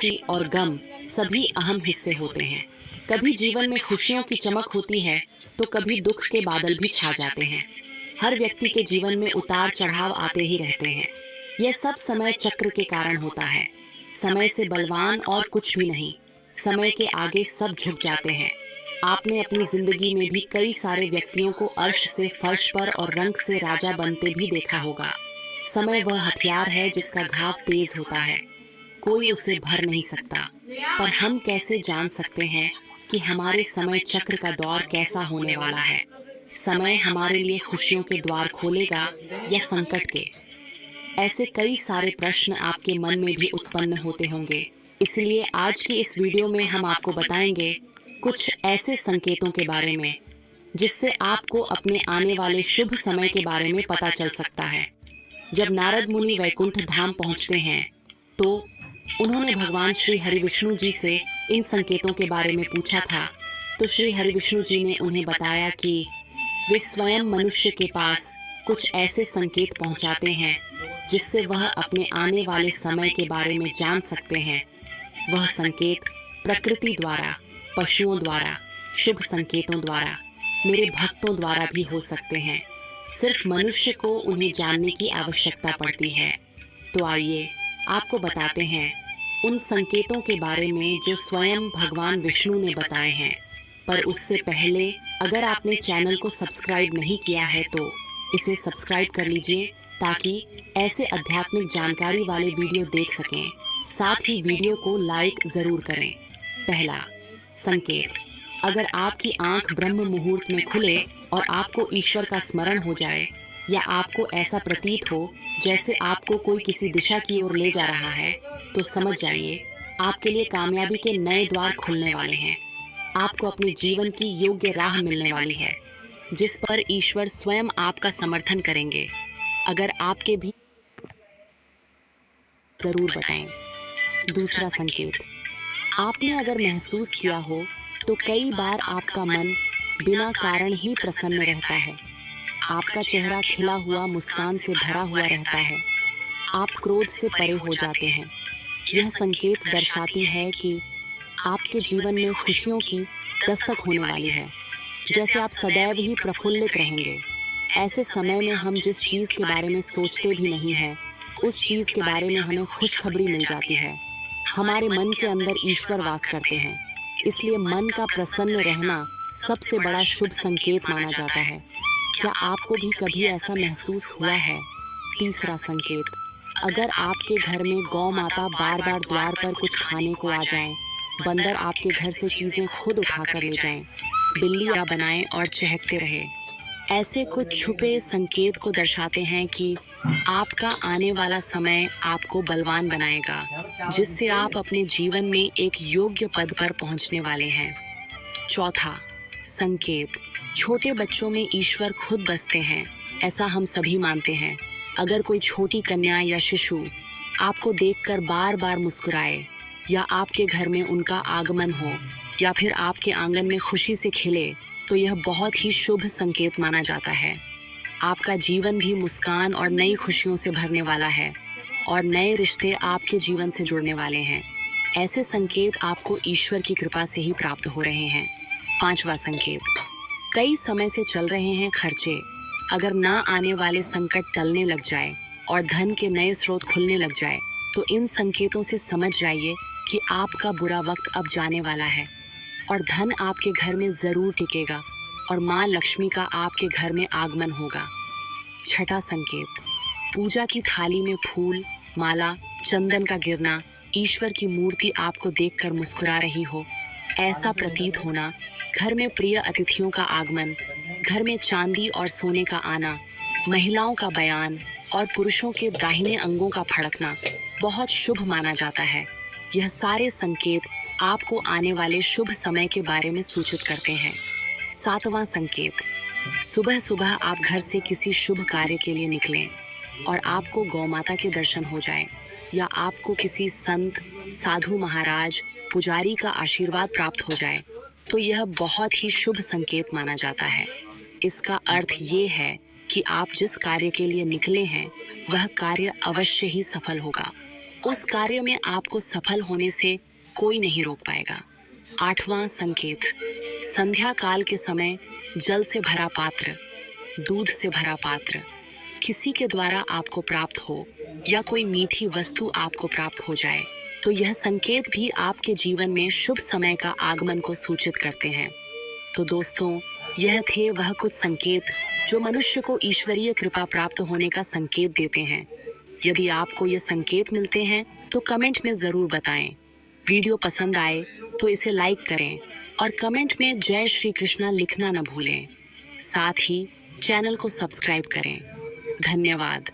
खुशी और गम सभी अहम हिस्से होते हैं। कभी जीवन में खुशियों की चमक होती है, तो कभी दुख के बादल भी छा जाते हैं। हर व्यक्ति के जीवन में उतार चढ़ाव आते ही रहते हैं। यह सब समय चक्र के कारण होता है। समय से बलवान और कुछ भी नहीं। समय के आगे सब झुक जाते हैं। आपने अपनी जिंदगी में भी कई सारे व्यक्तियों को अर्श से फर्श पर और रंक से राजा बनते भी देखा होगा। समय वह हथियार है जिसका घाव तेज होता है, कोई उसे भर नहीं सकता। पर हम कैसे जान सकते हैं कि हमारे समय चक्र का दौर कैसा होने वाला है? समय हमारे लिए खुशियों के द्वार खोलेगा या संकट के? ऐसे कई सारे प्रश्न आपके मन में भी उत्पन्न होते होंगे। इसलिए आज की इस वीडियो में हम आपको बताएंगे कुछ ऐसे संकेतों के बारे में जिससे आपको अपने आने वाले शुभ समय के बारे में पता चल सकता है। जब नारद मुनि वैकुंठ धाम पहुंचते हैं, तो उन्होंने भगवान श्री हरिविष्णु जी से इन संकेतों के बारे में पूछा था। तो श्री हरिविष्णु जी ने उन्हें बताया कि वे स्वयं मनुष्य के पास कुछ ऐसे संकेत पहुंचाते हैं जिससे वह अपने आने वाले समय के बारे में जान सकते हैं। वह संकेत प्रकृति द्वारा, पशुओं द्वारा, शुभ संकेतों द्वारा, मेरे भक्तों द्वारा भी हो सकते हैं। सिर्फ मनुष्य को उन्हें जानने की आवश्यकता पड़ती है। तो आइए आपको बताते हैं उन संकेतों के बारे में जो स्वयं भगवान विष्णु ने बताए हैं। पर उससे पहले अगर आपने चैनल को सब्सक्राइब नहीं किया है तो इसे सब्सक्राइब कर लीजिए, ताकि ऐसे आध्यात्मिक जानकारी वाले वीडियो देख सकें। साथ ही वीडियो को लाइक जरूर करें। पहला संकेत, अगर आपकी आंख ब्रह्म मुहूर्त में खुले और आपको ईश्वर का स्मरण हो जाए, या आपको ऐसा प्रतीत हो जैसे आपको कोई किसी दिशा की ओर ले जा रहा है, तो समझ जाइए आपके लिए कामयाबी के नए द्वार खुलने वाले हैं। आपको अपने जीवन की योग्य राह मिलने वाली है, जिस पर ईश्वर स्वयं आपका समर्थन करेंगे। अगर आपके भी जरूर बताएं। दूसरा संकेत, आपने अगर महसूस किया हो तो कई बार आपका मन बिना कारण ही प्रसन्न रहता है। आपका चेहरा खिला हुआ मुस्कान से भरा हुआ रहता है। आप क्रोध से परे हो जाते हैं। यह संकेत दर्शाती है कि आपके जीवन में खुशियों की दस्तक होने वाली है। जैसे आप सदैव ही प्रफुल्लित रहेंगे। ऐसे समय में हम जिस चीज़ के बारे में सोचते भी नहीं हैं, उस चीज़ के बारे में हमें खुशखबरी मिल जाती है। हमारे मन के अंदर ईश्वर वास करते हैं, इसलिए मन का प्रसन्न रहना सबसे बड़ा शुभ संकेत माना जाता है। क्या आपको भी कभी ऐसा महसूस हुआ है? तीसरा संकेत, अगर आपके घर में गौ माता बार बार द्वार पर कुछ खाने को आ जाएं, बंदर आपके घर से चीजें खुद उठा कर ले जाएं, बिल्लियां बनाएं और चहकते रहे, ऐसे कुछ छुपे संकेत को दर्शाते हैं कि आपका आने वाला समय आपको बलवान बनाएगा, जिससे आप अपने जीवन में एक योग्य पद पर पहुंचने वाले हैं। चौथा संकेत, छोटे बच्चों में ईश्वर खुद बसते हैं, ऐसा हम सभी मानते हैं। अगर कोई छोटी कन्या या शिशु आपको देखकर बार बार मुस्कुराए, या आपके घर में उनका आगमन हो, या फिर आपके आंगन में खुशी से खिले, तो यह बहुत ही शुभ संकेत माना जाता है। आपका जीवन भी मुस्कान और नई खुशियों से भरने वाला है, और नए रिश्ते आपके जीवन से जुड़ने वाले हैं। ऐसे संकेत आपको ईश्वर की कृपा से ही प्राप्त हो रहे हैं। पांचवा संकेत, कई समय से चल रहे हैं खर्चे, अगर ना आने वाले संकट टलने लग जाए और धन के नए स्रोत खुलने लग जाए, तो इन संकेतों से समझ जाइए कि आपका बुरा वक्त अब जाने वाला है, और धन आपके घर में जरूर टिकेगा, और माँ लक्ष्मी का आपके घर में आगमन होगा। छठा संकेत, पूजा की थाली में फूल, माला, चंदन का गिरना, ईश्वर की मूर्ति आपको देखकर मुस्कुरा रही हो, ऐसा प्रतीत होना, घर में प्रिय अतिथियों का आगमन, घर में चांदी और सोने का आना, महिलाओं का बयान और पुरुषों के दाहिने अंगों का फड़कना बहुत शुभ माना जाता है। यह सारे संकेत आपको आने वाले शुभ समय के बारे में सूचित करते हैं। सातवां संकेत, सुबह सुबह आप घर से किसी शुभ कार्य के लिए निकलें और आपको गौ माता के दर्शन हो जाए, या आपको किसी संत, साधु महाराज, पुजारी का आशीर्वाद प्राप्त हो जाए, तो यह बहुत ही शुभ संकेत माना जाता है। इसका अर्थ ये है कि आप जिस कार्य के लिए निकले हैं, वह कार्य अवश्य ही सफल होगा। उस कार्य में आपको सफल होने से कोई नहीं रोक पाएगा। 8वां संकेत, संध्या काल के समय जल से भरा पात्र, दूध से भरा पात्र किसी के द्वारा आपको प्राप्त हो या कोई मीठी वस्तु आपको प्राप्त हो जाए तो यह संकेत भी आपके जीवन में शुभ समय का आगमन को सूचित करते हैं। तो दोस्तों, यह थे वह कुछ संकेत जो मनुष्य को ईश्वरीय कृपा प्राप्त होने का संकेत देते हैं। यदि आपको ये संकेत मिलते हैं तो कमेंट में ज़रूर बताएं। वीडियो पसंद आए तो इसे लाइक करें और कमेंट में जय श्री कृष्णा लिखना न भूलें। साथ ही चैनल को सब्सक्राइब करें। धन्यवाद।